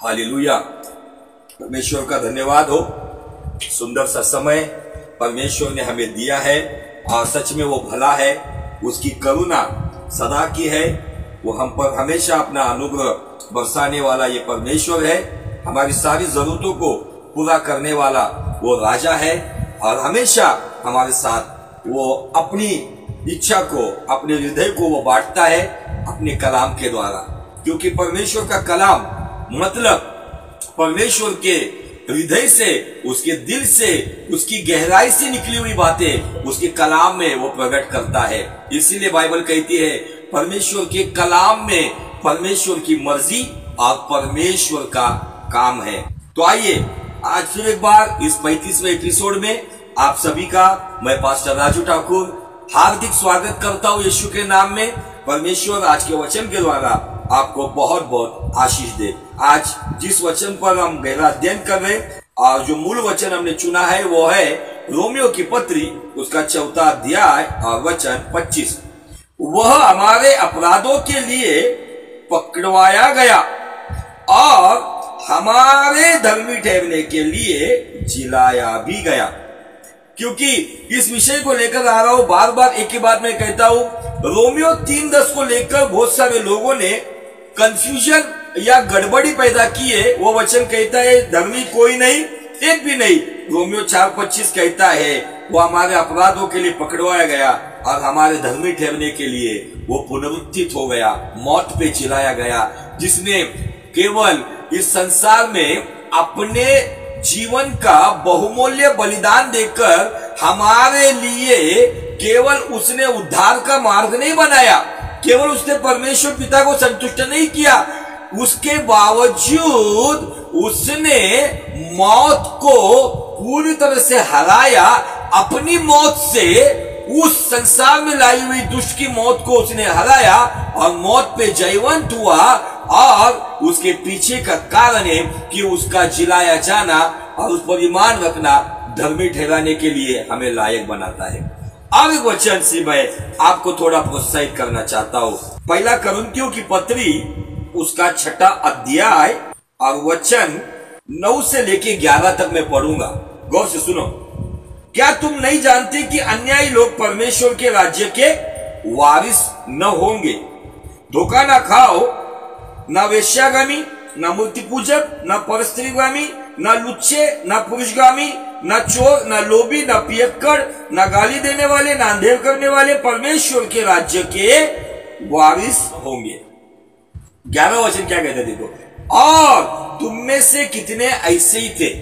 Hallelujah. परमेश्वर का धन्यवाद हो, सुंदर सा समय परमेश्वर ने हमें दिया है और सच में वो भला है, उसकी करुणा सदा की है। वो हम पर हमेशा अपना अनुग्रह बरसाने वाला ये परमेश्वर है। हमारी सारी जरूरतों को पूरा करने वाला वो राजा है और हमेशा हमारे साथ वो अपनी इच्छा को, अपने हृदय को वो बांटता है अपने कलाम के द्वारा। क्योंकि परमेश्वर का कलाम मतलब परमेश्वर के हृदय से, उसके दिल से, उसकी गहराई से निकली हुई बातें उसके कलाम में वो प्रकट करता है। इसीलिए बाइबल कहती है परमेश्वर के कलाम में परमेश्वर की मर्जी और परमेश्वर का काम है। तो आइए आज फिर एक बार इस 35वें एपिसोड में आप सभी का मैं पास्टर राजू ठाकुर हार्दिक स्वागत करता हूँ यीशु के नाम में। परमेश्वर आज के वचन के द्वारा आपको बहुत बहुत आशीष दे। आज जिस वचन पर हम गहरा अध्ययन कर रहे और जो मूल वचन हमने चुना है वो है रोमियो की पत्री, उसका 4 अध्याय और वचन 25। वह हमारे अपराधों के लिए पकड़वाया गया और हमारे धर्मी ठहरने के लिए जिलाया भी गया। क्योंकि इस विषय को लेकर आ रहा हूं, बार बार एक ही बात मैं कहता हूं, रोमियो 3:10 को लेकर बहुत सारे लोगों ने कंफ्यूजन या गड़बड़ी पैदा की है। वो वचन कहता है धर्मी कोई नहीं, एक भी नहीं। रोमियो 4:25 कहता है वो हमारे अपराधों के लिए पकड़वाया गया और हमारे धर्मी ठहरने के लिए वो पुनरुत्थित हो गया, मौत पे जिलाया गया, जिसने केवल इस संसार में अपने जीवन का बहुमूल्य बलिदान देकर हमारे लिए केवल उसने उद्धार का मार्ग नहीं बनाया, केवल उसने परमेश्वर पिता को संतुष्ट नहीं किया, उसके बावजूद उसने मौत को पूरी तरह से हराया। अपनी मौत से उस संसार में लाई हुई दुष्ट की मौत को उसने हराया और मौत पे जयवंत हुआ। और उसके पीछे का कारण है कि उसका जिलाया जाना और उस पर ईमान रखना धर्मी ठहराने के लिए हमें लायक बनाता है। अब एक वचन से मैं आपको थोड़ा प्रोत्साहित करना चाहता हूँ। 1 कुरिन्थियों की पत्री, उसका 6 अध्याय और वचन 9 से लेके 11 तक मैं पढ़ूंगा। गौर से सुनो। क्या तुम नहीं जानते कि अन्यायी लोग परमेश्वर के राज्य के वारिस न होंगे? धोखा ना खाओ, न वेश्यागामी, न मूर्ति पूजक, न परस्त्रीगामी, न लुच्चे, न पुरुषगामी, न चोर, न लोभी, न पियक्कड़, न गाली देने वाले, न अंधेर करने वाले परमेश्वर के राज्य के वारिस होंगे। 11वां वचन क्या कहते देखो। और तुम में से कितने ऐसे ही थे।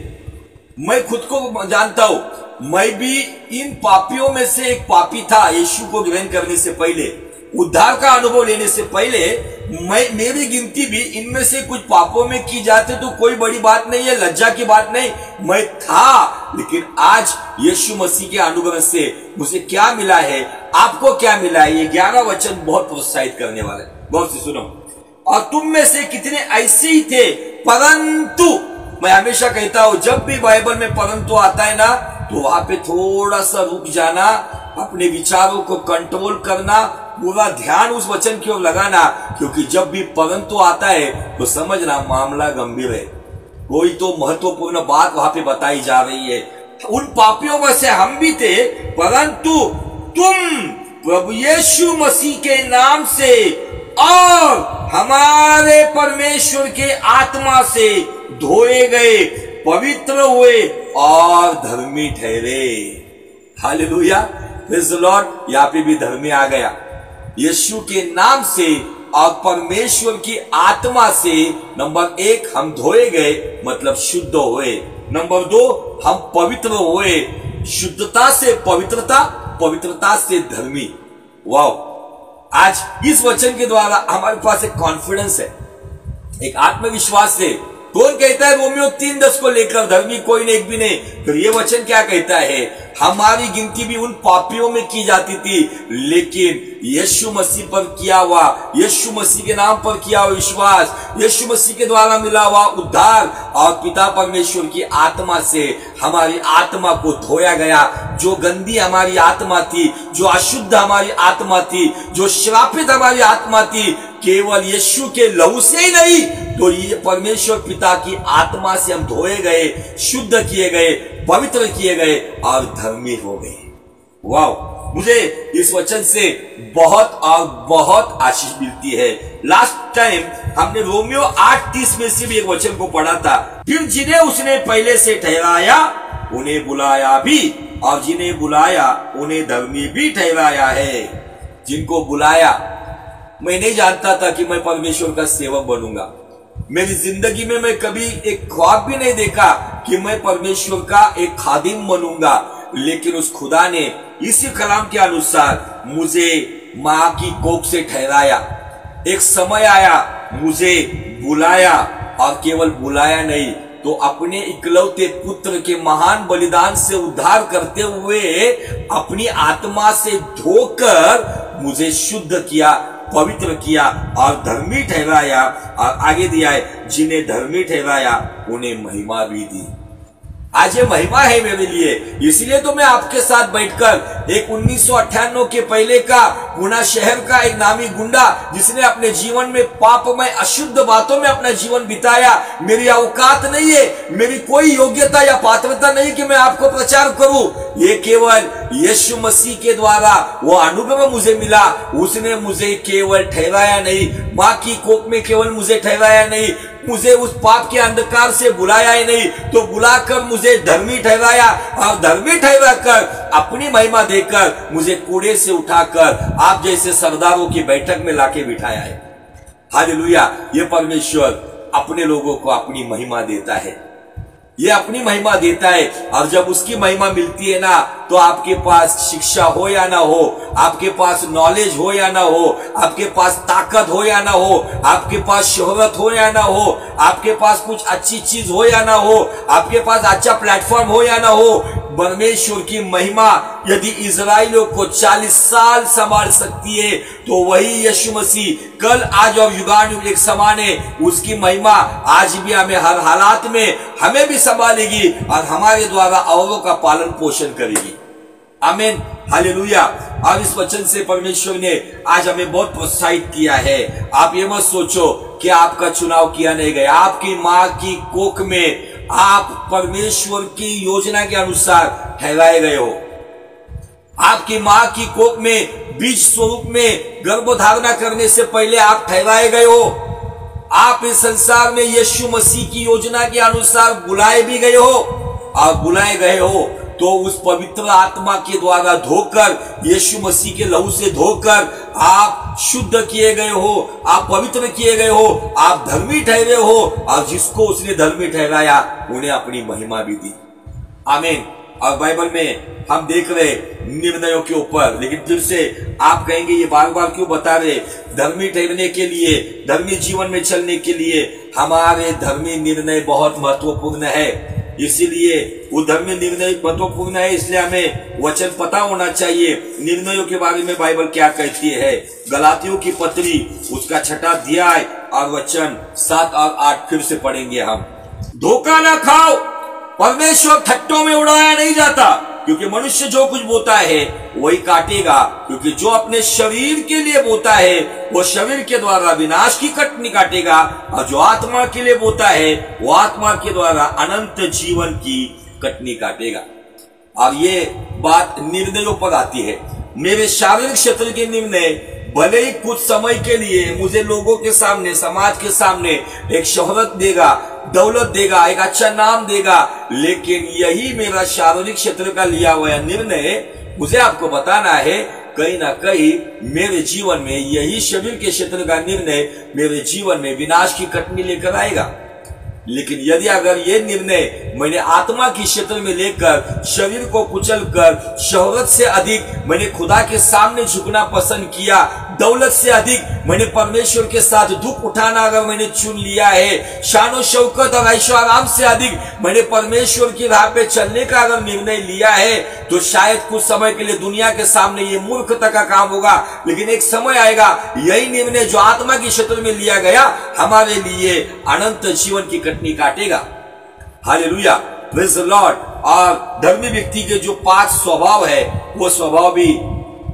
मैं खुद को जानता हूं, मैं भी इन पापियों में से एक पापी था। यीशु को ग्रहण करने से पहले, उद्धार का अनुभव लेने से पहले मेरी गिनती भी इनमें से कुछ पापों में की जाते तो कोई बड़ी बात नहीं है, लज्जा की बात नहीं। मैं था, लेकिन आज यीशु मसीह के अनुग्रह से मुझे क्या मिला है, आपको क्या मिला है, ये 11वां वचन बहुत प्रोत्साहित करने वाला है। बहुत से सुनो। और तुम में से कितने ऐसे ही थे, परंतु मैं हमेशा कहता हूं जब भी बाइबल में परंतु आता है ना, तो वहां पे थोड़ा सा रुक जाना, अपने विचारों को कंट्रोल करना, पूरा ध्यान उस वचन की ओर लगाना। क्योंकि जब भी परंतु आता है तो समझना मामला गंभीर है, कोई तो महत्वपूर्ण बात वहां पे बताई जा रही है। उन पापियों में से हम भी थे, परंतु तुम प्रभु यीशु मसीह के नाम से और हमारे परमेश्वर के आत्मा से धोए गए, पवित्र हुए और धर्मी ठहरे। Hallelujah, praise the Lord. यहाँ पे भी धर्मी आ गया यीशु के नाम से और परमेश्वर की आत्मा से। नंबर 1 हम धोए गए मतलब शुद्ध हुए। नंबर 2 हम पवित्र हुए, शुद्धता से पवित्रता, पवित्रता से धर्मी। वाह, आज इस वचन के द्वारा हमारे पास एक कॉन्फिडेंस है, एक आत्मविश्वास है। कौन कहता है रोमियो 3:10 को लेकर धर्मी कोई नहीं, एक भी नहीं। फिर ये वचन क्या कहता है, हमारी गिनती भी उन पापियों में की जाती थी, लेकिन यीशु मसीह पर किया हुआ, यीशु मसीह के नाम पर किया हुआ विश्वास, यीशु मसीह के द्वारा मिला हुआ उद्धार और पिता परमेश्वर की आत्मा से हमारी आत्मा को धोया गया। जो गंदी हमारी आत्मा थी, जो अशुद्ध हमारी आत्मा थी, जो श्रापित हमारी आत्मा थी, केवल यीशु के लहू से ही नहीं, तो ये परमेश्वर पिता की आत्मा से हम धोए गए, शुद्ध किए गए, पवित्र किए गए और धर्मी हो गए। वाह, मुझे इस वचन से बहुत और बहुत आशीष मिलती है। लास्ट टाइम हमने रोमियो 8:30 में से भी एक वचन को पढ़ा था। फिर जिन्हें उसने पहले से ठहराया उन्हें बुलाया भी, और जिन्हें बुलाया उन्हें धर्मी भी ठहराया है। जिनको बुलाया, मैं नहीं जानता था कि मैं परमेश्वर का सेवक बनूंगा। मेरी जिंदगी में मैं कभी एक ख्वाब भी नहीं देखा कि मैं परमेश्वर का एक खादिम बनूंगा, लेकिन उस खुदा ने इसी कलाम के अनुसार मुझे मां की कोख से ठहराया। एक समय आया, मुझे बुलाया, और केवल बुलाया नहीं तो अपने इकलौते पुत्र के महान बलिदान से उद्धार करते हुए अपनी आत्मा से धोकर मुझे शुद्ध किया, पवित्र किया और धर्मी ठहराया। और आगे दिया है, जिन्हें धर्मी ठहराया उन्हें महिमा भी दी। आज ये महिमा है मेरे लिए, इसलिए तो मैं आपके साथ बैठकर एक 1998 के पहले का पुणे शहर का एक नामी गुंडा, जिसने अपने जीवन में पापमय अशुद्ध बातों में अपना जीवन बिताया, मेरी औकात नहीं है, मेरी कोई योग्यता या पात्रता नहीं कि मैं आपको प्रचार करूं। ये केवल यीशु मसीह के द्वारा वो अनुभव मुझे मिला। उसने मुझे केवल ठहराया नहीं, मां की कोख में केवल मुझे ठहराया नहीं, मुझे उस पाप के अंधकार से बुलाया ही नहीं, तो बुलाकर मुझे धर्मी ठहराया, और धर्मी ठहरा कर अपनी महिमा देकर मुझे कूड़े से उठाकर आप जैसे सरदारों की बैठक में लाके बिठाया है। हालेलुया। ये परमेश्वर अपने लोगों को अपनी महिमा देता है, ये अपनी महिमा देता है। और जब उसकी महिमा मिलती है ना, तो आपके पास शिक्षा हो या ना हो, आपके पास नॉलेज हो या ना हो, आपके पास ताकत हो या ना हो, आपके पास शोहरत हो या ना हो, आपके पास कुछ अच्छी चीज हो या ना हो, आपके पास अच्छा प्लेटफॉर्म हो या ना हो, परमेश्वर की महिमा यदि इजराइलियों को 40 साल संभाल सकती है, तो वही यीशु मसीह कल, आज और युगानुयुग एक समान है। उसकी महिमा आज भी हमें हर हालात में हमें भी संभालेगी और हमारे द्वारा औरों का पालन पोषण करेगी। आमीन, हालेलुया। अब इस वचन से परमेश्वर ने आज हमें बहुत प्रोत्साहित किया है। आप ये मत सोचो कि आपका चुनाव किया नहीं गया। आपकी मां की कोख में आप परमेश्वर की योजना के अनुसार ठहराए गए हो। आपकी मां की कोख में बीज स्वरूप में गर्भधारणा करने से पहले आप ठहराए गए हो। आप इस संसार में यीशु मसीह की योजना के अनुसार बुलाए भी गए हो, और बुलाए गए हो तो उस पवित्र आत्मा के द्वारा धोकर, यीशु मसीह के लहू से धोकर आप शुद्ध किए गए हो, आप पवित्र किए गए हो, आप धर्मी ठहरे हो, और जिसको उसने धर्मी ठहराया उन्हें अपनी महिमा भी दी। आमीन। और बाइबल में हम देख रहे निर्णयों के ऊपर, लेकिन फिर से आप कहेंगे ये बार बार क्यों बता रहे? धर्मी ठहरने के लिए, धर्मी जीवन में चलने के लिए हमारे धर्मी निर्णय बहुत महत्वपूर्ण है। इसीलिए वो धर्मी निर्णय महत्वपूर्ण है, इसलिए हमें वचन पता होना चाहिए निर्णयों के बारे में बाइबल क्या कहती है। गलातियों की पत्री उसका 6वां अध्याय और वचन 7 और 8 फिर से पढ़ेंगे हम। धोखा ना खाओ, परमेश्वर ठट्टों में उड़ाया नहीं जाता, क्योंकि मनुष्य जो कुछ बोता है वही काटेगा। क्योंकि जो अपने शरीर के लिए बोता है वो शरीर के द्वारा विनाश की कटनी काटेगा, और जो आत्मा के लिए बोता है वो आत्मा के द्वारा अनंत जीवन की कटनी काटेगा। और ये बात निर्णयों पर आती है। मेरे शारीरिक क्षेत्र के निर्णय भले ही कुछ समय के लिए मुझे लोगों के सामने, समाज के सामने एक शोहरत देगा, दौलत देगा, एक अच्छा नाम देगा, लेकिन यही मेरा शारीरिक क्षेत्र का लिया हुआ निर्णय मुझे आपको बताना है, कहीं ना कहीं मेरे जीवन में यही शरीर के क्षेत्र का निर्णय मेरे जीवन में विनाश की कटनी लेकर आएगा। लेकिन यदि अगर ये निर्णय मैंने आत्मा की क्षेत्र में लेकर शरीर को कुचल कर शोहरत से अधिक मैंने खुदा के सामने झुकना पसंद किया, दौलत से अधिक मैंने परमेश्वर के साथ दुख उठाना अगर मैंने चुन लिया है, शानो शौकत और ऐशो आराम से अधिक मैंने परमेश्वर की राह पे चलने का अगर निर्णय लिया है, तो शायद कुछ समय के लिए दुनिया के सामने ये मूर्खता का काम होगा, लेकिन एक समय आएगा यही निर्णय जो आत्मा के क्षेत्र में लिया गया हमारे लिए अनंत जीवन की कटनी काटेगा। Hallelujah, praise the Lord. और धर्मी व्यक्ति के जो 5 स्वभाव है, वो स्वभाव भी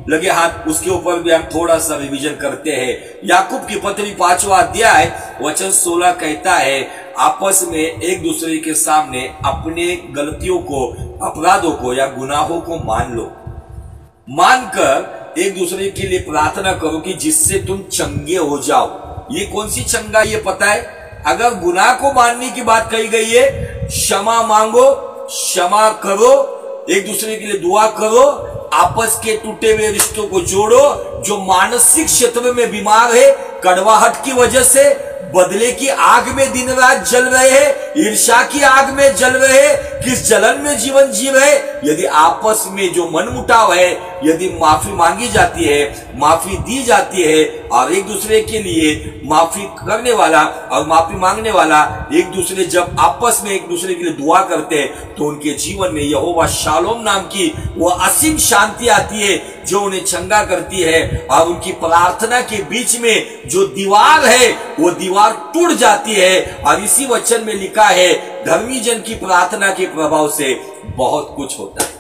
लगे हाथ उसके ऊपर भी हम थोड़ा सा रिवीजन करते हैं। याकूब की पत्री 5वां अध्याय वचन 16 कहता है, आपस में एक दूसरे के सामने अपने गलतियों को, अपराधों को या गुनाहों को मान लो, मानकर एक दूसरे के लिए प्रार्थना करो कि जिससे तुम चंगे हो जाओ। ये कौन सी चंगा ये पता है? अगर गुनाह को मानने की बात कही गई है, क्षमा मांगो, क्षमा करो, एक दूसरे के लिए दुआ करो, आपस के टूटे हुए रिश्तों को जोड़ो। जो मानसिक क्षेत्र में बीमार है, कड़वाहट की वजह से बदले की आग में दिन रात जल रहे हैं, ईर्ष्या की आग में जल रहे हैं, किस जलन में जीवन जी रहे, यदि आपस में जो मनमुटाव है, यदि माफी मांगी जाती है, माफी दी जाती है और एक दूसरे के लिए माफी करने वाला और माफी मांगने वाला एक दूसरे जब आपस में एक दूसरे के लिए दुआ करते हैं, तो उनके जीवन में यहोवा शालोम नाम की वो असीम शांति आती है जो उन्हें चंगा करती है और उनकी प्रार्थना के बीच में जो दीवार है वो दीवार टूट जाती है। और इसी वचन में लिखा है, धर्मी जन की प्रार्थना के प्रभाव से बहुत कुछ होता है।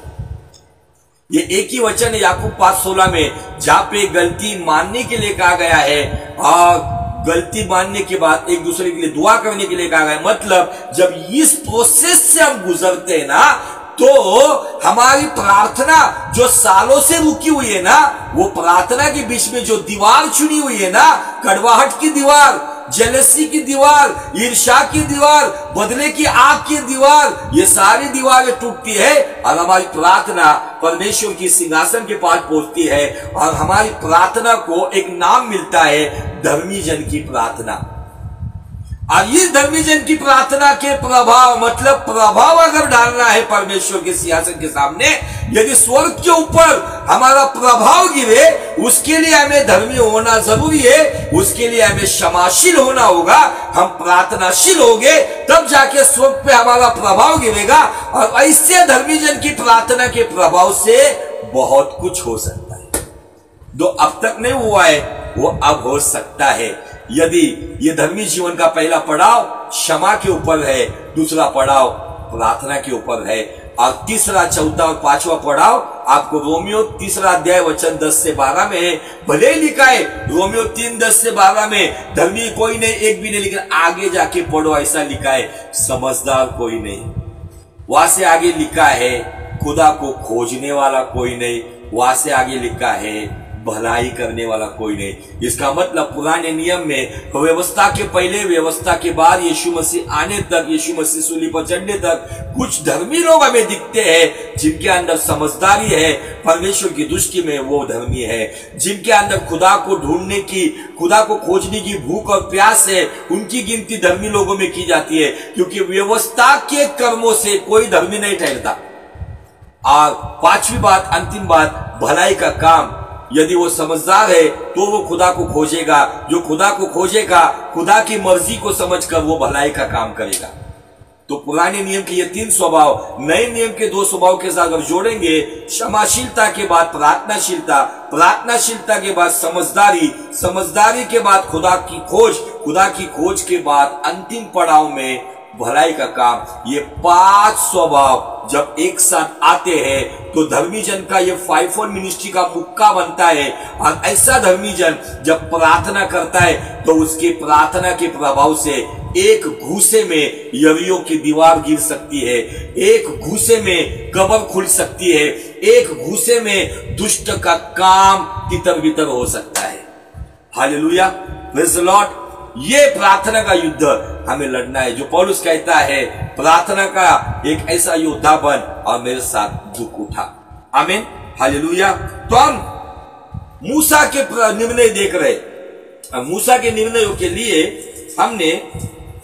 ये एक ही वचन है याकूब 5:16 में, जहां पे गलती मानने के लिए कहा गया है और गलती मानने के बाद एक दूसरे के लिए दुआ करने के लिए कहा गया है। मतलब जब इस प्रोसेस से हम गुजरते हैं ना, तो हमारी प्रार्थना जो सालों से रुकी हुई है ना, वो प्रार्थना के बीच में जो दीवार चुनी हुई है ना, कड़वाहट की दीवार, जेलसी की दीवार, ईर्ष्या की दीवार, बदले की आग की दीवार, ये सारी दीवारें टूटती है और हमारी प्रार्थना परमेश्वर की सिंहासन के पास पहुंचती है और हमारी प्रार्थना को एक नाम मिलता है, धर्मी जन की प्रार्थना। और इस धर्मी जन की प्रार्थना के प्रभाव, मतलब प्रभाव अगर डालना है परमेश्वर के सिंहासन के सामने, यदि स्वर्ग के ऊपर हमारा प्रभाव गिरे, उसके लिए हमें धर्मी होना जरूरी है, उसके लिए हमें क्षमाशील होना होगा, हम प्रार्थनाशील होंगे, तब जाके स्वर्ग पे हमारा प्रभाव गिरेगा। और ऐसे धर्मी जन की प्रार्थना के प्रभाव से बहुत कुछ हो सकता है। जो अब तक नहीं हुआ है वो अब हो सकता है, यदि ये धर्मी जीवन का पहला पड़ाव क्षमा के ऊपर है, दूसरा पड़ाव प्रार्थना के ऊपर है, और तीसरा, चौथा और 5वां पड़ाव आपको रोमियो 3 अध्याय वचन 10 से 12 में है। भले ही लिखा है रोमियो 3 10 से 12 में, धर्मी कोई नहीं, एक भी नहीं, लेकिन आगे जाके पढ़ो ऐसा लिखा है, समझदार कोई नहीं। वहां से आगे लिखा है खुदा को खोजने वाला कोई नहीं, वहां से आगे लिखा है भलाई करने वाला कोई नहीं। इसका मतलब पुराने नियम में व्यवस्था के पहले, व्यवस्था के बाद, यीशु मसीह आने तक, यीशु मसीह सूली पर चढ़ने तक कुछ धर्मी लोग हमें दिखते हैं जिनके अंदर समझदारी है, परमेश्वर की दृष्टि में वो धर्मी है। जिनके अंदर खुदा को ढूंढने की, खुदा को खोजने की भूख और प्यास है, उनकी गिनती धर्मी लोगों में की जाती है, क्योंकि व्यवस्था के कर्मों से कोई धर्मी नहीं ठहरता। और 5वीं बात, अंतिम बात, भलाई का काम। यदि वो समझदार है तो वो खुदा को खोजेगा, जो खुदा को खोजेगा खुदा की मर्जी को समझकर वो भलाई का काम करेगा। तो पुराने नियम के ये 3 स्वभाव नए नियम के 2 स्वभाव के साथ अगर जोड़ेंगे, क्षमाशीलता के बाद प्रार्थनाशीलता, प्रार्थनाशीलता के बाद समझदारी, समझदारी के बाद खुदा की खोज, खुदा की खोज के बाद अंतिम पड़ाव में भलाई का काम, ये 5 स्वभाव जब एक साथ आते हैं तो धर्मी जन का ये 5-4 मिनिस्ट्री का मुक्का बनता है। और ऐसा धर्मी जन जब प्रार्थना करता है तो उसके प्रार्थना के प्रभाव से एक घूसे में यरीहो की दीवार गिर सकती है, एक घूसे में कब्र खुल सकती है, एक घूसे में दुष्ट का काम तितर बितर हो सकता है। Hallelujah, praise the Lord. ये प्रार्थना का युद्ध हमें लड़ना है, जो पौलुस कहता है, प्रार्थना का एक ऐसा योद्धा बन और मेरे साथ दुख उठा। आमीन, हालेलुया। तो हम मूसा के निर्णय देख रहे। मूसा के निर्णयों के लिए हमने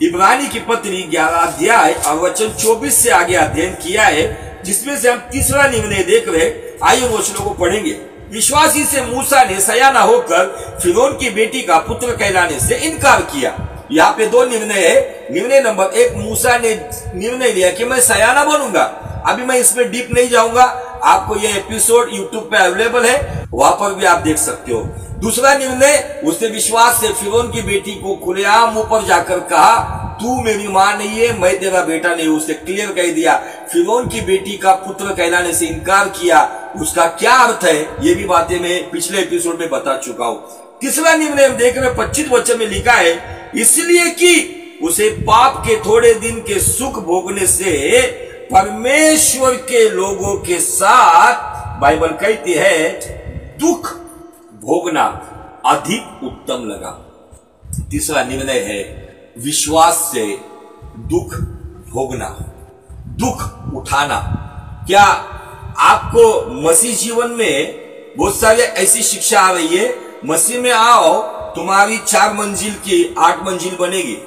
इब्रानी की पत्री 11 अध्याय और वचन 24 से आगे अध्ययन किया है, जिसमें से हम तीसरा निर्णय देख रहे, आइए वो श्लोक को पढ़ेंगे। विश्वासी से मूसा ने सयाना होकर फिरौन की बेटी का पुत्र कहलाने से इनकार किया। यहाँ पे दो निर्णय है। निर्णय नंबर 1, मूसा ने निर्णय लिया कि मैं सयाना बनूंगा। अभी मैं इसमें डीप नहीं जाऊंगा, आपको ये एपिसोड यूट्यूब पे अवेलेबल है, वहां पर भी आप देख सकते हो। दूसरा निर्णय, उसने विश्वास से फिरौन की बेटी को खुलेआम मुंह पर जाकर कहा, तू मेरी मां नहीं है, मैं तेरा बेटा नहीं हूं। उसने क्लियर कह दिया। फिरौन की बेटी का पुत्र कहलाने से इनकार किया। उसका क्या अर्थ है, ये भी बातें मैं पिछले एपिसोड में बता चुका हूं। तीसरा निर्णय हम देख रहे हैं 25 वचन में लिखा है, इसलिए कि उसे पाप के थोड़े दिन के सुख भोगने से परमेश्वर के लोगों के साथ, बाइबल कहती है, दुख भोगना अधिक उत्तम लगा। तीसरा निर्णय है विश्वास से दुख भोगना, दुख उठाना। क्या आपको मसीह जीवन में बहुत सारी ऐसी शिक्षा आ रही है, मसीह में आओ तुम्हारी 4 मंजिल की 8 मंजिल बनेगी,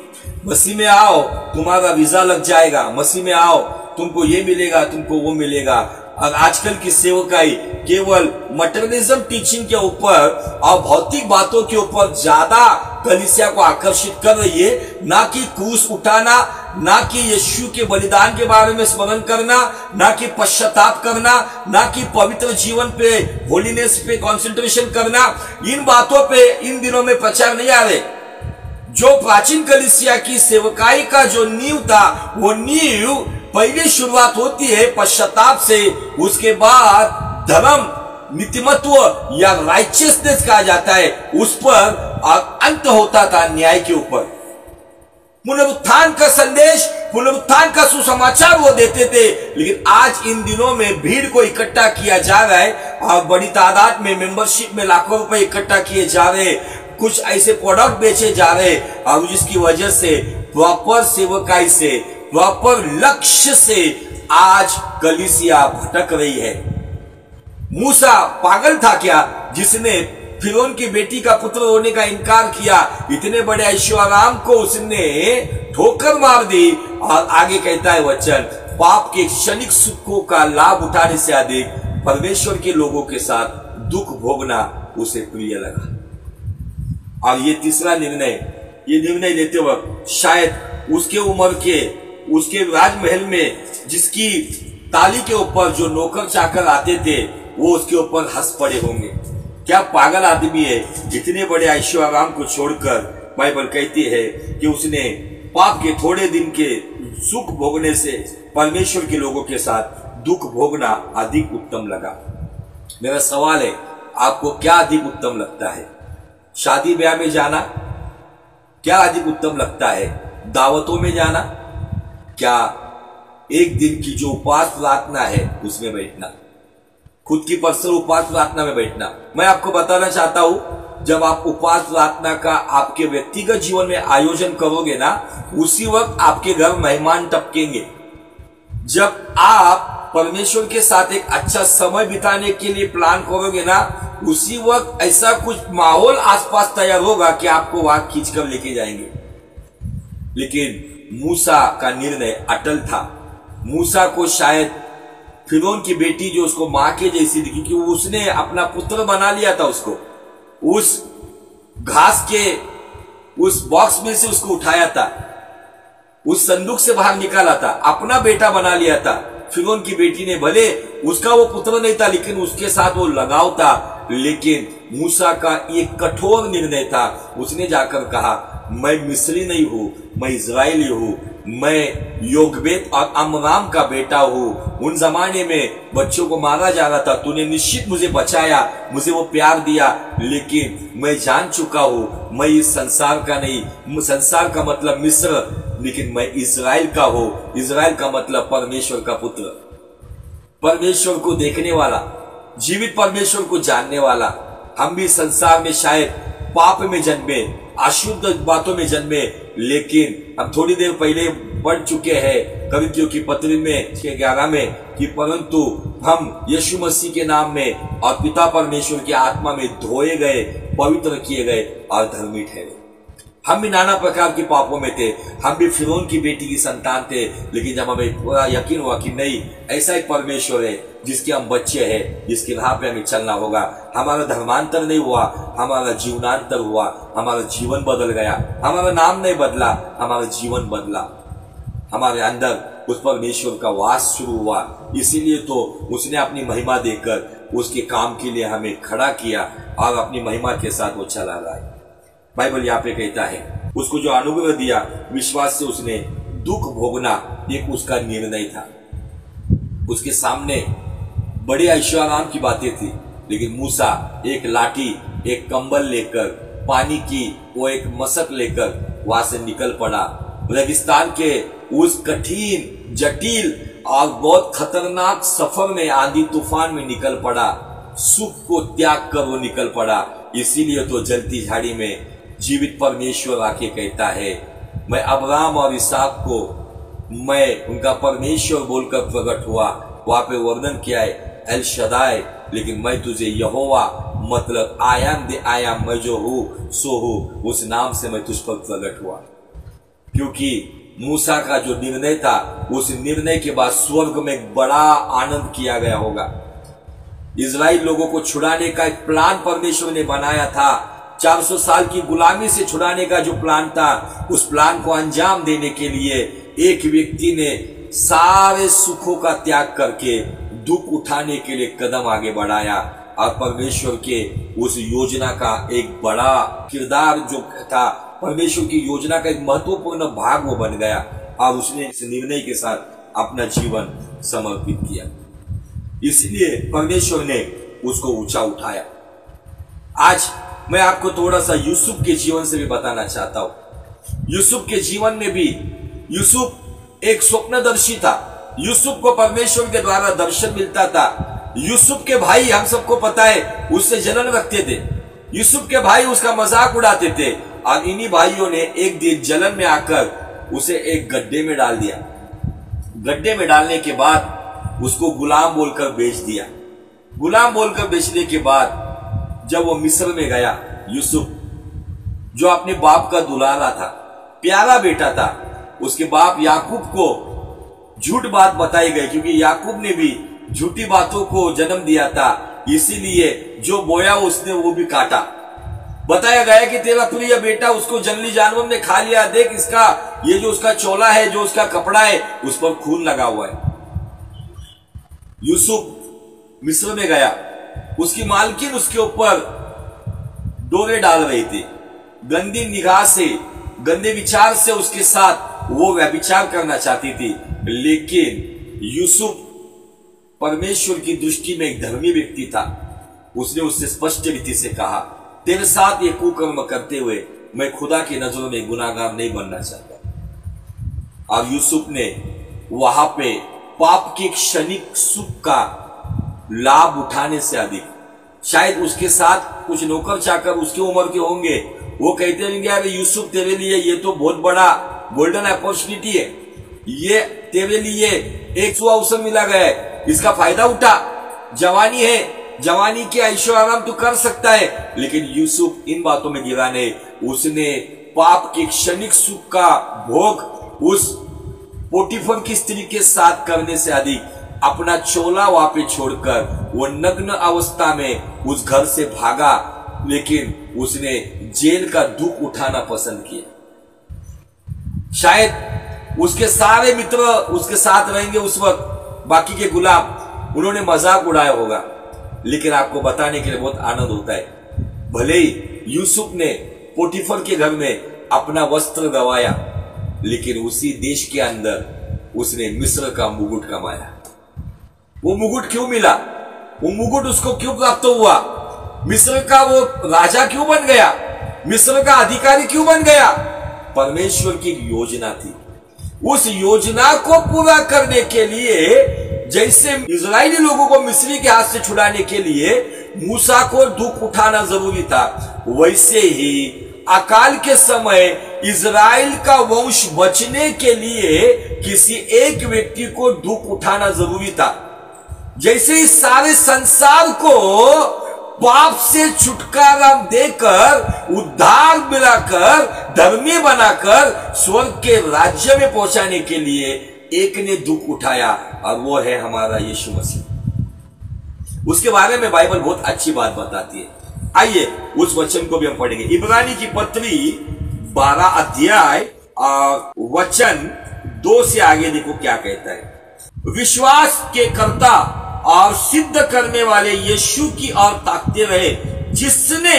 मसीह में आओ तुम्हारा वीजा लग जाएगा, मसीह में आओ तुमको ये मिलेगा, तुमको वो मिलेगा। और आजकल की सेवकाई केवल मटेरियलिज्म टीचिंग के ऊपर और भौतिक बातों के ऊपर ज्यादा कलीसिया को आकर्षित कर रही है, ना कि क्रूस उठाना, ना कि यीशु के बलिदान के बारे में स्मरण करना, ना कि पश्चाताप करना, ना कि पवित्र जीवन पे, होलीनेस पे कंसंट्रेशन करना। इन बातों पे इन दिनों में प्रचार नहीं आ रहे। जो प्राचीन कलीसिया की सेवकाई का जो नींव था, वो नींव पहली शुरुआत होती है पश्चाताप से, उसके बाद धर्म नीतिमत्व या राइचियसनेस कहा जाता है, उस पर अंत होता था न्याय के ऊपर। पुनरुत्थान का संदेश, पुनरुत्थान का सुसमाचार वो देते थे। लेकिन आज इन दिनों में भीड़ को इकट्ठा किया जा रहा है और बड़ी तादाद में मेंबरशिप में लाखों रुपए इकट्ठा किए जा रहे हैं, कुछ ऐसे प्रोडक्ट बेचे जा रहे हैं, और जिसकी वजह से प्रॉपर सेवकाई से, प्रॉपर लक्ष्य से आज कलीसिया भटक रही है। मूसा पागल था क्या, जिसने फिरौन की बेटी का पुत्र होने का इनकार किया? इतने बड़े ऐश्वर्याराम को उसने ठोकर मार दी। और आगे कहता है वचन, पाप के क्षणिक सुखों का लाभ उठाने से अधिक परमेश्वर के लोगों के साथ दुख भोगना उसे प्रिय लगा। और ये तीसरा निर्णय, ये निर्णय लेते वक्त शायद उसके उम्र के, उसके राजमहल में जिसकी ताली के ऊपर जो नौकर चाकर आते थे, वो उसके ऊपर हंस पड़े होंगे। क्या पागल आदमी है, जितने बड़े ऐश्वर्याराम को छोड़कर बाइबल कहती है कि उसने पाप के थोड़े दिन के सुख भोगने से परमेश्वर के लोगों के साथ दुख भोगना अधिक उत्तम लगा। मेरा सवाल है, आपको क्या अधिक उत्तम लगता है? शादी ब्याह में जाना क्या अधिक उत्तम लगता है? दावतों में जाना? क्या एक दिन की जो उपवास प्रार्थना है उसमें बैठना, खुद की पर्सनल उपवास प्रार्थना में बैठना? मैं आपको बताना चाहता हूं, जब आप उपवास प्रार्थना का आपके व्यक्तिगत जीवन में आयोजन करोगे ना, उसी वक्त आपके घर मेहमान टपकेंगे। जब आप परमेश्वर के साथ एक अच्छा समय बिताने के लिए प्लान करोगे ना, उसी वक्त ऐसा कुछ माहौल आसपास तैयार होगा कि आपको वहां खींचकर लेके जाएंगे। लेकिन मूसा का निर्णय अटल था। मूसा को शायद फिरौन की बेटी जो उसको मां के जैसी दिखी, कि उसने अपना पुत्र बना लिया था, उसको उस घास के उस बॉक्स में से उसको उठाया था, उस संदूक से बाहर निकाला था, अपना बेटा बना लिया था। फिरौन की बेटी ने, भले उसका वो पुत्र नहीं था, लेकिन उसके साथ वो लगाव था। लेकिन मूसा का एक कठोर निर्णय था। उसने जाकर कहा, मैं मिस्री नहीं हूं, मैं इजरायली हूं, मैं योगबेद और अमराम का बेटा हूं। उन जमाने में बच्चों को मारा जा रहा था, तूने निश्चित मुझे बचाया, मुझे वो प्यार दिया। लेकिन मैं जान चुका हूं, मैं इस संसार का नहीं, संसार का मतलब मिस्र, लेकिन मैं इजराइल का हूं। इजराइल का मतलब परमेश्वर का पुत्र, परमेश्वर को देखने वाला, जीवित परमेश्वर को जानने वाला। हम भी संसार में शायद पाप में जन्मे, अशुद्ध बातों में जन्मे, लेकिन हम थोड़ी देर पहले पढ़ चुके हैं करिन्थियों की पत्री में 11 में कि परंतु हम यीशु मसीह के नाम में और पिता परमेश्वर की आत्मा में धोए गए, पवित्र किए गए और धर्मी ठहरे। हम भी नाना प्रकार के पापों में थे, हम भी फिरौन की बेटी की संतान थे, लेकिन जब हमें पूरा यकीन हुआ कि नहीं, ऐसा एक परमेश्वर है जिसके हम बच्चे हैं, जिसकी राह पे हमें चलना होगा, हमारा धर्मांतर नहीं हुआ, हमारा जीवनांतर हुआ, हमारा जीवन बदल गया, हमारा नाम नहीं बदला, हमारा जीवन बदला, हमारे अंदर उस परमेश्वर का वास शुरू हुआ। इसीलिए तो उसने अपनी महिमा देकर उसके काम के लिए हमें खड़ा किया और अपनी महिमा के साथ वो चला रहा है। बाइबल यहाँ पे कहता है उसको जो अनुग्रह दिया, विश्वास से उसने दुख भोगना एक उसका निर्णय था। उसके सामने बड़े ऐशोआराम की बातें थी, लेकिन मूसा एक लाठी, एक कंबल लेकर, पानी की वो एक मशक लेकर वहां से निकल पड़ा। रेगिस्तान के उस कठिन, जटिल और बहुत खतरनाक सफर में, आंधी तूफान में निकल पड़ा। सुख को त्याग कर वो निकल पड़ा। इसीलिए तो जलती झाड़ी में जीवित परमेश्वर आके कहता है, मैं अब्राहम और इसहाक को मैं उनका परमेश्वर बोलकर प्रकट हुआ। वहां पे वर्णन किया है एल शदाई, लेकिन मैं तुझे यहोवा, मतलब I am the I am, मैं जो हूं सो हूं, उस नाम से मैं तुझ पर प्रकट हुआ। क्योंकि मूसा का जो निर्णय था, उस निर्णय के बाद स्वर्ग में एक बड़ा आनंद किया गया होगा। इजराइल लोगों को छुड़ाने का एक प्लान परमेश्वर ने बनाया था। 400 साल की गुलामी से छुड़ाने का जो प्लान था, उस प्लान को अंजाम देने के लिए एक व्यक्ति ने सारे सुखों का त्याग करके दुख उठाने के लिए कदम आगे बढ़ाया और परमेश्वर के उस योजना का एक बड़ा किरदार जो था, परमेश्वर की योजना का एक महत्वपूर्ण भाग वो बन गया और उसने इस निर्णय के साथ अपना जीवन समर्पित किया। इसलिए परमेश्वर ने उसको ऊंचा उठाया। आज मैं आपको थोड़ा सा यूसुफ के जीवन से भी बताना चाहता हूं। यूसुफ के जीवन में भी, यूसुफ एक स्वप्नदर्शी था। यूसुफ को परमेश्वर के द्वारा दर्शन मिलता था। यूसुफ के भाई, हम सबको पता है, उससे जलन रखते थे। यूसुफ के भाई उसका मजाक उड़ाते थे और इन्हीं भाइयों ने एक दिन जलन में आकर उसे एक गड्ढे में डाल दिया। गड्ढे में डालने के बाद उसको गुलाम बोलकर बेच दिया। गुलाम बोलकर बेचने के बाद जब वो मिस्र में गया, यूसुफ जो अपने बाप का दुलारा था, प्यारा बेटा था, उसके बाप याकूब को झूठ बात बताई गई, क्योंकि याकूब ने भी झूठी बातों को जन्म दिया था। इसीलिए जो बोया उसने वो भी काटा। बताया गया कि तेरा प्रिय बेटा, उसको जंगली जानवर ने खा लिया, देख इसका, ये जो उसका चोला है, जो उसका कपड़ा है, उस पर खून लगा हुआ है। यूसुफ मिस्र में गया, उसकी मालकिन उसके ऊपर डोरे डाल रही थी। गंदी निगाह से, गंदे विचार से उसके साथ वो व्यभिचार करना चाहती थी। लेकिन यूसुफ परमेश्वर की दृष्टि में एक धर्मी व्यक्ति था। उसने उससे स्पष्ट रीति से कहा, तेरे साथ ये कुकर्म करते हुए मैं खुदा की नजरों में गुनाहगार नहीं बनना चाहता। और यूसुफ ने वहां पे पाप के क्षणिक सुख का लाभ उठाने से अधिक, शायद उसके साथ कुछ नौकर चाकर उसकी उम्र के होंगे, वो कहते होंगे, अरे यूसुफ तेरे लिए ये तो बहुत बड़ा गोल्डन अपॉर्चुनिटी है, ये तेरे लिए एक सुआ अवसर मिला गया है, इसका फायदा उठा, जवानी है, जवानी के ऐशो आराम तो कर सकता है। लेकिन यूसुफ इन बातों में गिरा नहीं। उसने पाप के क्षणिक सुख का भोग उस पोटीफर की स्त्री के साथ करने से अधिक अपना चोला वहां पे छोड़कर वो नग्न अवस्था में उस घर से भागा। लेकिन उसने जेल का दुख उठाना पसंद किया। शायद उसके सारे मित्र उसके साथ रहेंगे उस वक्त, बाकी के गुलाम, उन्होंने मजाक उड़ाया होगा। लेकिन आपको बताने के लिए बहुत आनंद होता है, भले ही यूसुफ ने पोटीफर के घर में अपना वस्त्र गवाया, लेकिन उसी देश के अंदर उसने मिस्र का मुकुट कमाया। वो मुकुट क्यों मिला? वो मुकुट उसको क्यों प्राप्त हुआ? मिस्र का वो राजा क्यों बन गया? मिस्र का अधिकारी क्यों बन गया? परमेश्वर की योजना थी। उस योजना को पूरा करने के लिए, जैसे इजरायली लोगों को मिस्री के हाथ से छुड़ाने के लिए मूसा को दुख उठाना जरूरी था, वैसे ही अकाल के समय इजराइल का वंश बचने के लिए किसी एक व्यक्ति को दुख उठाना जरूरी था। जैसे इस सारे संसार को पाप से छुटकारा देकर, उद्धार मिलाकर, धर्मी बनाकर स्वर्ग के राज्य में पहुंचाने के लिए एक ने दुख उठाया, और वो है हमारा यीशु मसीह। उसके बारे में बाइबल बहुत अच्छी बात बताती है। आइए उस वचन को भी हम पढ़ेंगे। इब्रानी की पत्री 12 अध्याय वचन 2 से आगे देखो क्या कहता है। विश्वास के कर्ता और सिद्ध करने वाले यीशु की ओर ताकते रहे, जिसने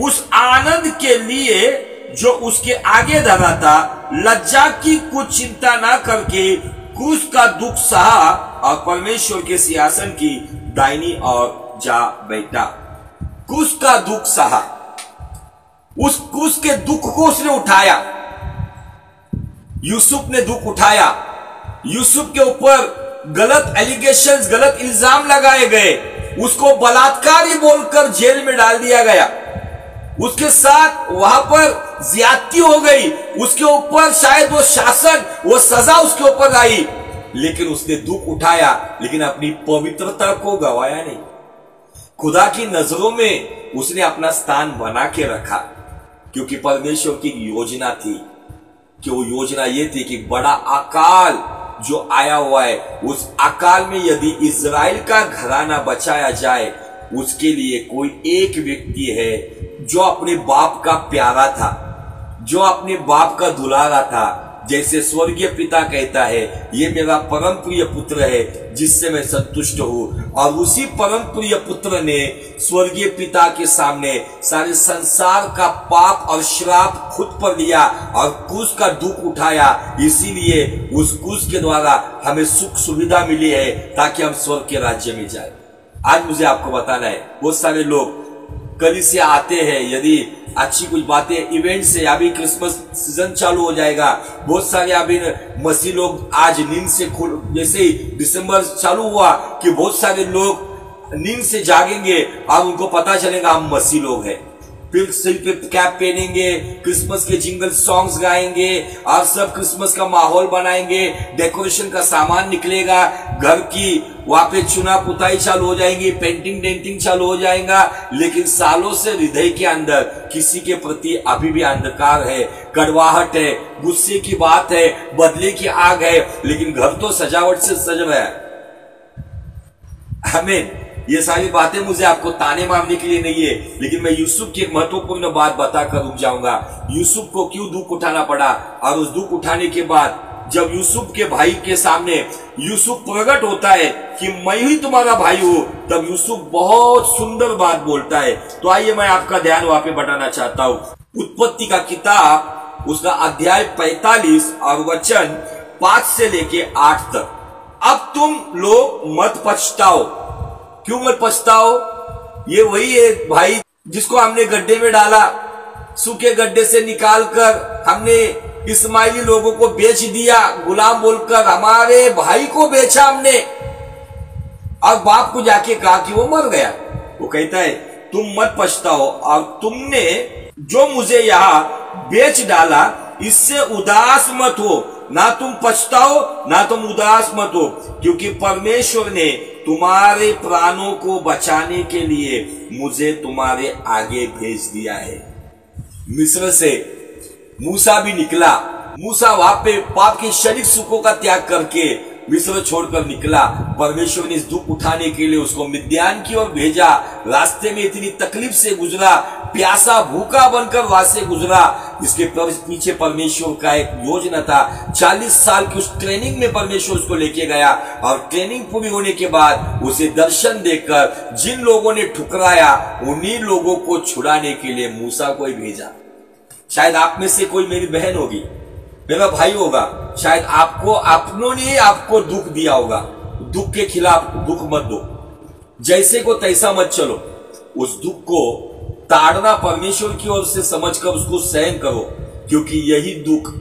उस आनंद के लिए जो उसके आगे धरा था, लज्जा की कुछ चिंता ना करके क्रूस का दुख सहा और परमेश्वर के सिंहासन की दाहिनी ओर जा बैठा। क्रूस का दुख सहा, उस क्रूस के दुख को उसने उठाया। यूसुफ ने दुख उठाया। यूसुफ के ऊपर गलत एलिगेशंस, गलत इल्जाम लगाए गए, उसको बलात्कारी बोलकर जेल में डाल दिया गया, उसके साथ वहां पर ज्यादती हो गई, उसके ऊपर शायद वो शासन, वो सजा उसके ऊपर आई, लेकिन उसने दुख उठाया, लेकिन अपनी पवित्रता को गवाया नहीं। खुदा की नजरों में उसने अपना स्थान बना के रखा, क्योंकि परमेश्वर की योजना थी कि वो योजना ये थी कि बड़ा अकाल जो आया हुआ है, उस अकाल में यदि इजराइल का घराना बचाया जाए, उसके लिए कोई एक व्यक्ति है जो अपने बाप का प्यारा था, जो अपने बाप का दुलारा था। जैसे स्वर्गीय पिता कहता है, ये मेरा परम प्रिय पुत्र है जिससे मैं संतुष्ट हूं, और उसी परम प्रिय पुत्र ने स्वर्गीय पिता के सामने सारे संसार का पाप और श्राप खुद पर लिया और क्रूस का दुख उठाया। इसीलिए उस क्रूस के द्वारा हमें सुख सुविधा मिली है ताकि हम स्वर्ग के राज्य में जाए। आज मुझे आपको बताना है, बहुत सारे लोग कलीसिया आते हैं, यदि अच्छी कुछ बातें इवेंट से, अभी क्रिसमस सीजन चालू हो जाएगा, बहुत सारे अभी मसीह लोग आज नींद से जैसे ही दिसंबर चालू हुआ कि बहुत सारे लोग नींद से जागेंगे और उनको पता चलेगा हम मसीह लोग हैं। फिर सिर पे कैप पहनेंगे, क्रिसमस के जिंगल सॉन्ग्स गाएंगे और सब क्रिसमस का माहौल बनाएंगे, डेकोरेशन का सामान निकलेगा, घर की वहां पे चुना पुताई चालू हो जाएंगी, पेंटिंग डेंटिंग चालू हो जाएगा, लेकिन सालों से हृदय के अंदर किसी के प्रति अभी भी अंधकार है, कड़वाहट है, गुस्से की बात है, बदले की आग है, लेकिन घर तो सजावट से सज रहा है। आमीन। ये सारी बातें मुझे आपको ताने मारने के लिए नहीं है, लेकिन मैं यूसुफ की एक महत्वपूर्ण बात बताकर रुक जाऊंगा। यूसुफ को क्यों दुख उठाना पड़ा, और उस दुख उठाने के बाद जब यूसुफ के भाई के सामने यूसुफ प्रकट होता है कि मैं ही तुम्हारा भाई हूं, तब यूसुफ बहुत सुंदर बात बोलता है। तो आइए मैं आपका ध्यान वहां पे बढ़ाना चाहता हूं। उत्पत्ति का किताब, उसका अध्याय 45 और वचन 5 से लेके 8 तक। अब तुम लोग मत पछताओ। क्यों मत पछताओ? ये वही है भाई जिसको हमने गड्ढे में डाला, सूखे गड्ढे से निकालकर हमने इस्माइली लोगों को बेच दिया, गुलाम बोलकर हमारे भाई को बेचा हमने, और बाप को जाके कहा कि वो मर गया। वो कहता है तुम मत पछताओ, और तुमने जो मुझे यहां बेच डाला इससे उदास मत हो, ना तुम पछताओ ना तुम उदास मत हो, क्योंकि परमेश्वर ने तुम्हारे प्राणों को बचाने के लिए मुझे तुम्हारे आगे भेज दिया है। मिस्र से मूसा भी निकला। मूसा वहां पे पाप के शरीर सुखों का त्याग करके मिस्र छोड़कर निकला। परमेश्वर ने इस दुख उठाने के लिए उसको मिद्यान की ओर भेजा। रास्ते में इतनी तकलीफ से गुजरा, प्यासा भूखा बनकर वहां से गुजरा। इसके पीछे परमेश्वर का एक योजना था। 40 साल की उस ट्रेनिंग में परमेश्वर उसको लेके गया, और ट्रेनिंग पूरी होने के बाद उसे दर्शन देकर जिन लोगों ने ठुकराया उन्हीं लोगों को छुड़ाने के लिए मूसा को ही भेजा। शायद आप में से कोई मेरी बहन होगी, मेरा भाई होगा, शायद आपको अपनों ने आपको दुख दिया होगा। दुख के खिलाफ दुख मत दो, जैसे को तैसा मत चलो। उस दुख को ताड़ना परमेश्वर की ओर से समझकर उसको सहन करो, क्योंकि यही दुख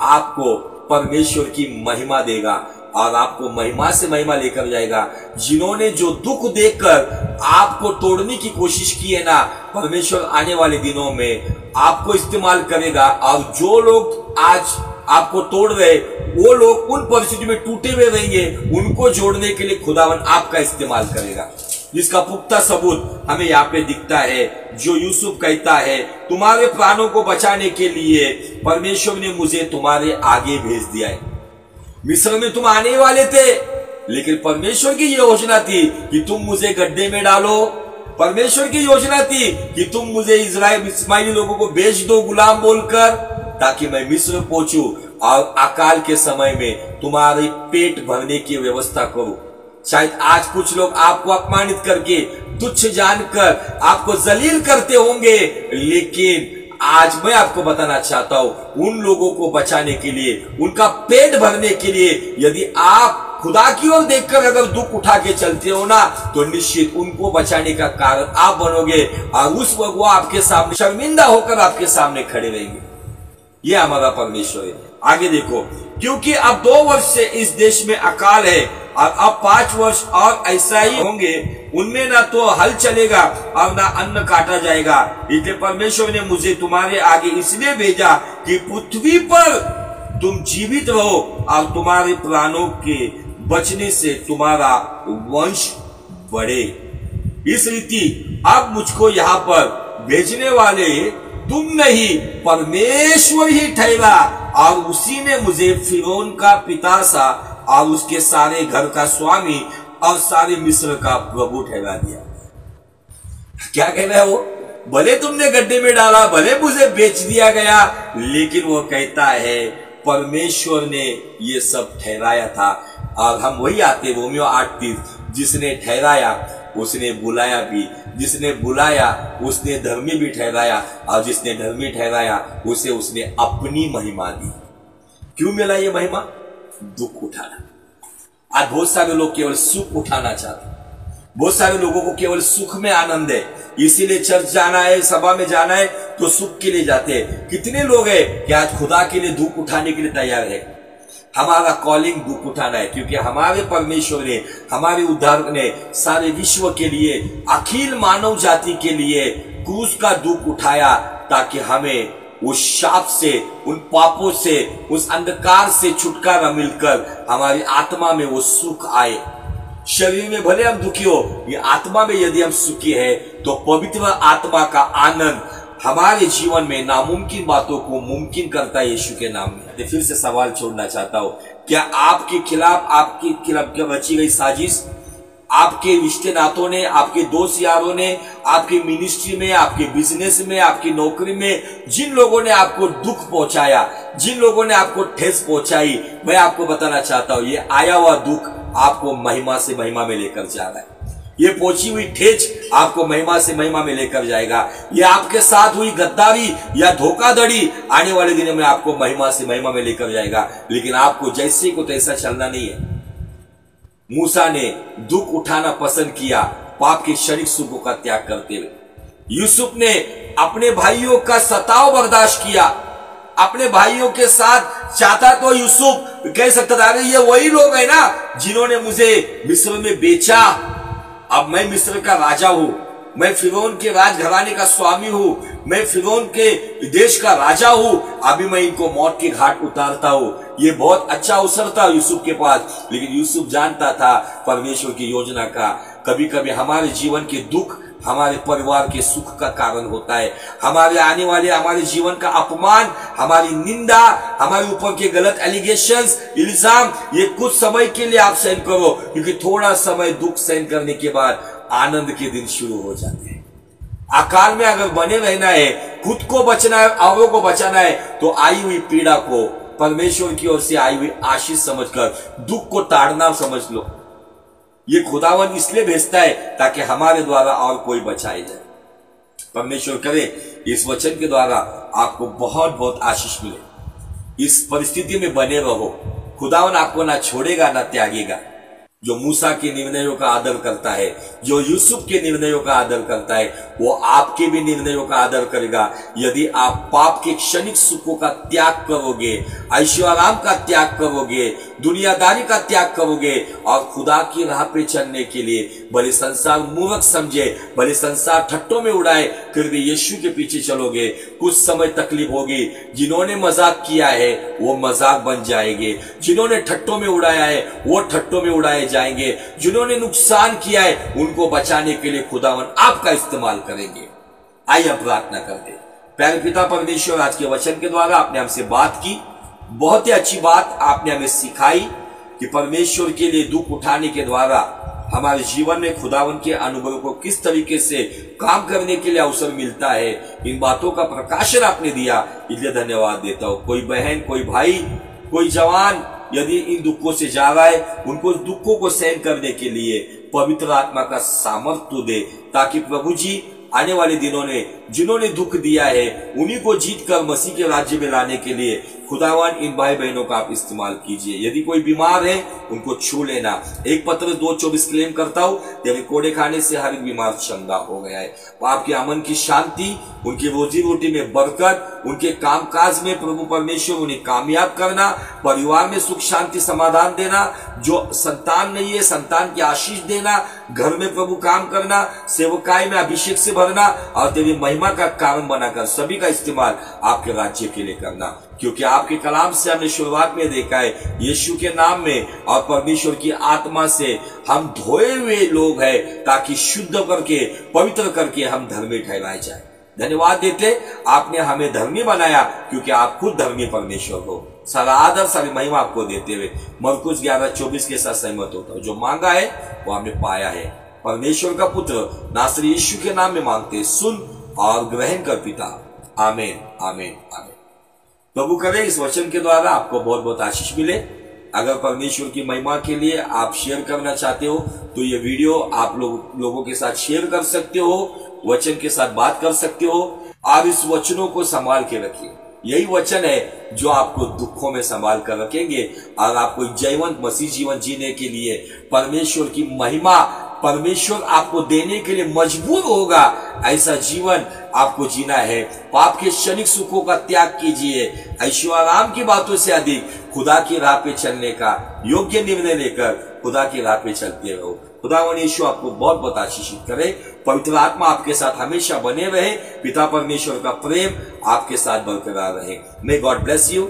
आपको परमेश्वर की महिमा देगा और आपको महिमा से महिमा लेकर जाएगा। जिन्होंने जो दुख देखकर आपको तोड़ने की कोशिश की है ना, परमेश्वर आने वाले दिनों में आपको इस्तेमाल करेगा। और जो लोग आज आपको तोड़ रहे, वो लोग उन परिस्थिति में टूटे हुए रहेंगे, उनको जोड़ने के लिए खुदावन आपका इस्तेमाल करेगा। जिसका पुख्ता सबूत हमें यहाँ पे दिखता है, जो यूसुफ कहता है तुम्हारे प्राणों को बचाने के लिए परमेश्वर ने मुझे तुम्हारे आगे भेज दिया है। मिस्र में तुम आने वाले थे, लेकिन परमेश्वर की योजना थी कि तुम मुझे गड्ढे में डालो। परमेश्वर की योजना थी कि तुम मुझे इस्माइली लोगों को बेच दो गुलाम बोलकर, ताकि मैं मिस्र पहुंचूं और अकाल के समय में तुम्हारे पेट भरने की व्यवस्था करूं। शायद आज कुछ लोग आपको अपमानित करके, तुच्छ जानकर आपको जलील करते होंगे, लेकिन आज मैं आपको बताना चाहता हूं, उन लोगों को बचाने के लिए, उनका पेट भरने के लिए, यदि आप खुदा की ओर देखकर अगर दुख उठा के चलते हो ना, तो निश्चित उनको बचाने का कारण आप बनोगे और उस वक्त वो आपके सामने शर्मिंदा होकर आपके सामने खड़े रहेंगे। ये हमारा परमेश्वर है। आगे देखो, क्योंकि अब 2 वर्ष से इस देश में अकाल है और अब 5 वर्ष और ऐसा ही होंगे, उनमें ना तो हल चलेगा और ना अन्न काटा जाएगा। इसलिए परमेश्वर ने मुझे तुम्हारे आगे इसलिए भेजा कि पृथ्वी पर तुम जीवित रहो और तुम्हारे प्राणों के बचने से तुम्हारा वंश बढ़े। इस रीति अब मुझको यहाँ पर भेजने वाले तुम नहीं, परमेश्वर ही ठहरा, और उसी ने मुझे फिरौन का पिता सा और उसके सारे घर का स्वामी और सारे मिस्र का प्रभु ठहरा दिया। क्या कहना है वो? भले तुमने गड्ढे में डाला, भले मुझे बेच दिया गया, लेकिन वो कहता है परमेश्वर ने ये सब ठहराया था। और हम वही आते रोमियो 8:30, जिसने ठहराया उसने बुलाया भी, जिसने बुलाया उसने धर्मी भी ठहराया, और जिसने धर्मी ठहराया उसे उसने अपनी महिमा दी। क्यों मिला ये महिमा? दुख उठाना। आज बहुत सारे लोग केवल सुख उठाना चाहते हैं, बहुत सारे लोगों को केवल सुख में आनंद है, इसीलिए चर्च जाना है, सभा में जाना है तो सुख के लिए जाते हैं। कितने लोग हैं कि आज खुदा के लिए दुख उठाने के लिए तैयार है? हमारा कॉलिंग दुख उठाना है, क्योंकि हमारे परमेश्वर ने, हमारे उद्धारक ने सारे विश्व के लिए, अखिल मानव जाति के लिए क्रूस का दुख उठाया, ताकि हमें उस शाप से, उन पापों से, उस अंधकार से छुटकारा मिलकर हमारी आत्मा में वो सुख आए। शरीर में भले हम दुखी हो, ये आत्मा में यदि हम सुखी है तो पवित्र आत्मा का आनंद हमारे जीवन में नामुमकिन बातों को मुमकिन करता है यीशु के नाम में। फिर से सवाल छोड़ना चाहता हूं, क्या आपके खिलाफ क्या रची गई साजिश, आपके रिश्ते नातों ने, आपके दोस्त यारों ने, आपके मिनिस्ट्री में, आपके बिजनेस में, आपकी नौकरी में जिन लोगों ने आपको दुख पहुंचाया, जिन लोगों ने आपको ठेस पहुंचाई, मैं आपको बताना चाहता हूं, ये आया हुआ दुख आपको महिमा से महिमा में लेकर जा रहा है। ये पहुंची हुई ठेच आपको महिमा से महिमा में लेकर जाएगा। ये आपके साथ हुई गद्दारी या धोखाधड़ी आने वाले दिनों में आपको महिमा से महिमा में लेकर जाएगा। लेकिन आपको जैसे को तैसा चलना नहीं है। मूसा ने दुख उठाना पसंद किया, पाप के क्षणिक सुखों का त्याग करते हुए। यूसुफ ने अपने भाइयों का सताव बर्दाश्त किया, अपने भाइयों के साथ चाहता तो यूसुफ कह सकता था, अरे ये वही लोग हैं ना जिन्होंने मुझे मिस्र में बेचा, अब मैं मिस्र का राजा हूं, मैं फिरौन के राजघराने का स्वामी हूं, मैं फिरौन के देश का राजा हूं, अभी मैं इनको मौत के घाट उतारता हूं। ये बहुत अच्छा अवसर था यूसुफ के पास, लेकिन यूसुफ जानता था परमेश्वर की योजना का। कभी कभी हमारे जीवन के दुख हमारे परिवार के सुख का कारण होता है। हमारे आने वाले हमारे जीवन का अपमान, हमारी निंदा, हमारे ऊपर के गलत एलिगेशंस, इल्जाम, ये कुछ समय के लिए आप सहन करो, क्योंकि थोड़ा समय दुख सहन करने के बाद आनंद के दिन शुरू हो जाते हैं। अकाल में अगर बने रहना है, खुद को बचना है, औरों को बचाना है, तो आई हुई पीड़ा को परमेश्वर की ओर से आई हुई आशीष समझकर दुख को ताड़ना समझ लो। ये खुदावन इसलिए भेजता है ताकि हमारे द्वारा और कोई बचाए जाए। परमेश्वर करे इस वचन के द्वारा आपको बहुत बहुत आशीष मिले। इस परिस्थिति में बने रहो, खुदावन आपको ना छोड़ेगा ना त्यागेगा। जो मूसा के निर्णयों का आदर करता है, जो यूसुफ के निर्णयों का आदर करता है, वो आपके भी निर्णयों का आदर करेगा। यदि आप पाप के क्षणिक सुखों का त्याग करोगे, ऐश्वर्य का त्याग करोगे, दुनियादारी का त्याग करोगे और खुदा की राह पे चलने के लिए भले संसार मूर्ख समझे, भले संसार ठट्टों में उड़ाए, फिर भी यीशु के पीछे चलोगे, कुछ समय तकलीफ होगी। जिन्होंने मजाक किया है वो मजाक बन जाएंगे, जिन्होंने ठट्टों में उड़ाया है वो ठट्टों में उड़ाए जाएंगे, जिन्होंने नुकसान किया है उनको बचाने के लिए खुदावन आपका इस्तेमाल करेंगे। आइए हम प्रार्थना करते। प्यारे पिता परमेश्वर, आज के वचन के द्वारा आपने हमसे बात की, बहुत ही अच्छी बात आपने हमें सिखाई कि परमेश्वर के लिए दुख उठाने के द्वारा हमारे जीवन में खुदावन के अनुभव को किस तरीके से काम करने के लिए अवसर मिलता है। इन बातों का प्रकाशन आपने दिया, इसलिए धन्यवाद देता हूँ। कोई बहन, कोई भाई, कोई जवान यदि इन दुखों से जा रहा है, उनको दुखों को सहन करने के लिए पवित्र आत्मा का सामर्थ्य दे, ताकि प्रभु जी आने वाले दिनों में जिन्होंने दुख दिया है उन्हीं को जीत कर मसीह के राज्य में लाने के लिए खुदावन इन भाई बहनों का आप इस्तेमाल कीजिए। यदि कोई बीमार है उनको छू लेना। 1 पत्र 2:24 क्लेम करता हूँ, तेरे कोड़े खाने से हर एक बीमार चंगा हो गया है। आपके अमन की शांति, उनकी रोजी रोटी में बरकत, उनके कामकाज में प्रभु परमेश्वर उन्हें कामयाब करना, परिवार में सुख शांति समाधान देना, जो संतान नहीं है संतान की आशीष देना, घर में प्रभु काम करना, सेवकाई में अभिषेक से भरना और तेरी महिमा का कारण बनाकर सभी का इस्तेमाल आपके राज्य के लिए करना। क्योंकि आपके कलाम से हमने शुरुआत में देखा है, यीशु के नाम में और परमेश्वर की आत्मा से हम धोए हुए लोग हैं, ताकि शुद्ध करके पवित्र करके हम धर्मी ठहराए जाए। धन्यवाद देते, आपने हमें धर्मी बनाया, क्योंकि आप खुद धर्मी परमेश्वर हो। सारा आदर सारी महिमा आपको देते हुए मरकुस 11:24 के साथ सहमत होता हूं। जो मांगा है वो हमने पाया है। परमेश्वर का पुत्र नासरी यीशु के नाम में मांगते, सुन और ग्रहण कर पिता। आमीन, आमीन, आमीन। प्रभु करे इस वचन के द्वारा आपको बहुत बहुत आशीष मिले। अगर परमेश्वर की महिमा के लिए आप शेयर करना चाहते हो तो ये वीडियो आप लोगों के साथ शेयर कर सकते हो, वचन के साथ बात कर सकते हो और इस वचनों को संभाल के रखिए। यही वचन है जो आपको दुखों में संभाल कर रखेंगे और आपको जयवंत मसीह जीवन जीने के लिए परमेश्वर की महिमा परमेश्वर आपको देने के लिए मजबूर होगा। ऐसा जीवन आपको जीना है। पाप के क्षणिक सुखों का त्याग कीजिए, ऐश्वर्याराम की बातों से अधिक खुदा की राह पे चलने का योग्य निर्णय लेकर खुदा की राह पे चलते रहो। खुदावन यीशु आपको बहुत बहुत आशीषित करे। पवित्र आत्मा आपके साथ हमेशा बने रहे। पिता परमेश्वर का प्रेम आपके साथ बरकरार रहे। May God bless you.